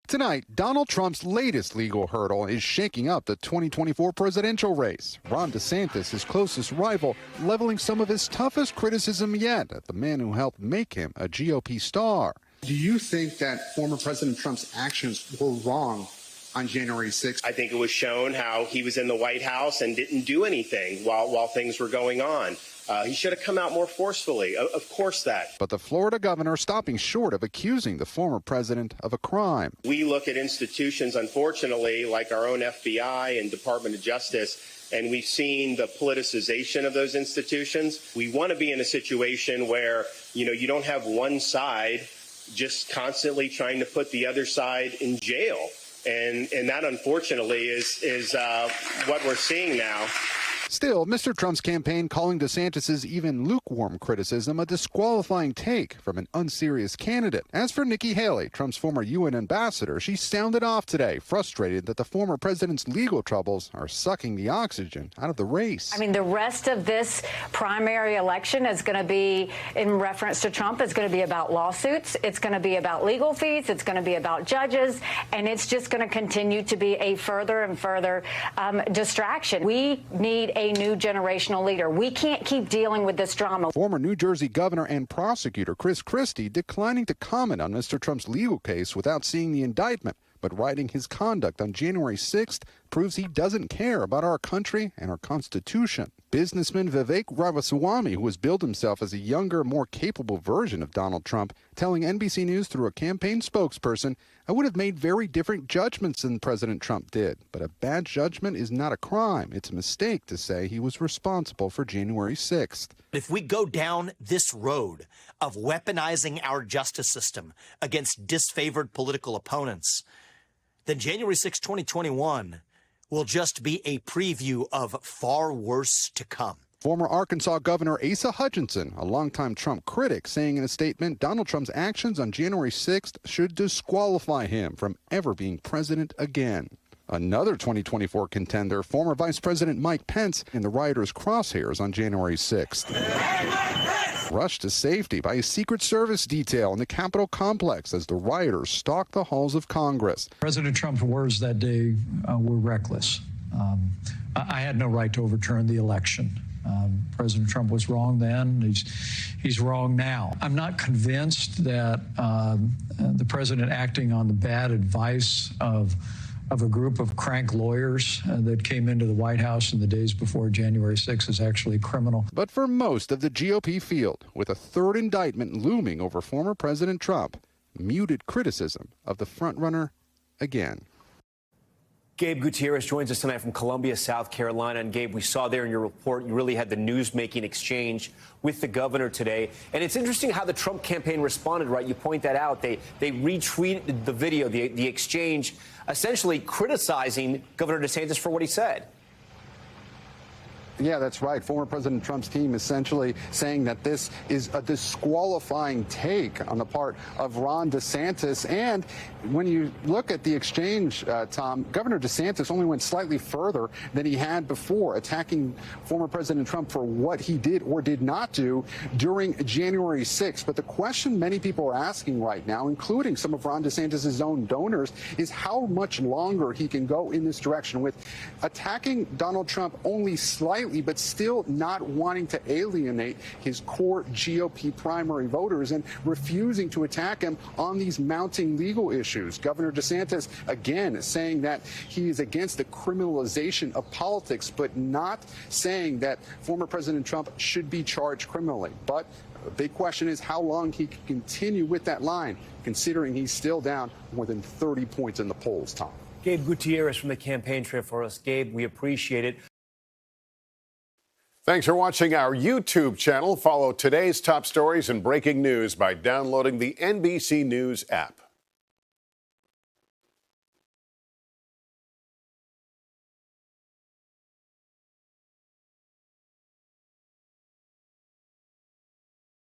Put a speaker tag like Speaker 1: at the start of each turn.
Speaker 1: Tonight, Donald Trump's latest legal hurdle is shaking up the 2024 presidential race. Ron DeSantis, his closest rival, leveling some of his toughest criticism yet at the man who helped make him a GOP star.
Speaker 2: Do you think that former President Trump's actions were wrong on January 6th?
Speaker 3: I think it was shown how he was in the White House and didn't do anything while things were going on. He should have come out more forcefully. Of course that.
Speaker 1: But the Florida governor stopping short of accusing the former president of a crime.
Speaker 3: We look at institutions, unfortunately, like our own FBI and Department of Justice, and we've seen the politicization of those institutions. We want to be in a situation where, you don't have one side just constantly trying to put the other side in jail. And that, unfortunately, is what we're seeing now.
Speaker 1: Still, Mr. Trump's campaign calling DeSantis' even lukewarm criticism a disqualifying take from an unserious candidate. As for Nikki Haley, Trump's former UN ambassador, she sounded off today, frustrated that the former president's legal troubles are sucking the oxygen out of the race.
Speaker 4: I mean, the rest of this primary election is going to be, in reference to Trump, is going to be about lawsuits. It's going to be about legal fees. It's going to be about judges. And it's just going to continue to be a further and further distraction. We need a new generational leader. We can't keep dealing with this drama.
Speaker 1: Former New Jersey governor and prosecutor Chris Christie declining to comment on Mr. Trump's legal case without seeing the indictment, but writing his conduct on January 6th proves he doesn't care about our country and our Constitution. Businessman Vivek Ramaswamy, who has billed himself as a younger, more capable version of Donald Trump, telling NBC News through a campaign spokesperson, "I would have made very different judgments than President Trump did, but a bad judgment is not a crime. It's a mistake to say he was responsible for January 6th.
Speaker 5: If we go down this road of weaponizing our justice system against disfavored political opponents, then January 6, 2021 will just be a preview of far worse to come."
Speaker 1: Former Arkansas Governor Asa Hutchinson, a longtime Trump critic, saying in a statement Donald Trump's actions on January 6th should disqualify him from ever being president again. Another 2024 contender, former Vice President Mike Pence, in the rioters' crosshairs on January 6th. Rushed to safety by a Secret Service detail in the Capitol complex as the rioters stalked the halls of Congress.
Speaker 6: President Trump's words that day were reckless. I had no right to overturn the election. President Trump was wrong then. He's wrong now. I'm not convinced that the president acting on the bad advice of a group of crank lawyers that came into the White House in the days before January 6th is actually criminal.
Speaker 1: But for most of the GOP field, with a third indictment looming over former President Trump, muted criticism of the frontrunner again.
Speaker 7: Gabe Gutierrez joins us tonight from Columbia, South Carolina. And Gabe, we saw there in your report, you really had the news-making exchange with the governor today. And it's interesting how the Trump campaign responded, right? You point that out. They retweeted the video, the exchange, essentially criticizing Governor DeSantis for what he said.
Speaker 1: Yeah, that's right. Former President Trump's team essentially saying that this is a disqualifying take on the part of Ron DeSantis. And when you look at the exchange, Tom, Governor DeSantis only went slightly further than he had before, attacking former President Trump for what he did or did not do during January 6th. But the question many people are asking right now, including some of Ron DeSantis' own donors, is how much longer he can go in this direction with attacking Donald Trump only slightly, but still not wanting to alienate his core GOP primary voters and refusing to attack him on these mounting legal issues. Governor DeSantis, again, saying that he is against the criminalization of politics, but not saying that former President Trump should be charged criminally. But the big question is how long he can continue with that line, considering he's still down more than 30 points in the polls, Tom.
Speaker 7: Gabe Gutierrez from the campaign trail for us. Gabe, we appreciate it.
Speaker 8: Thanks for watching our YouTube channel. Follow today's top stories and breaking news by downloading the NBC News app.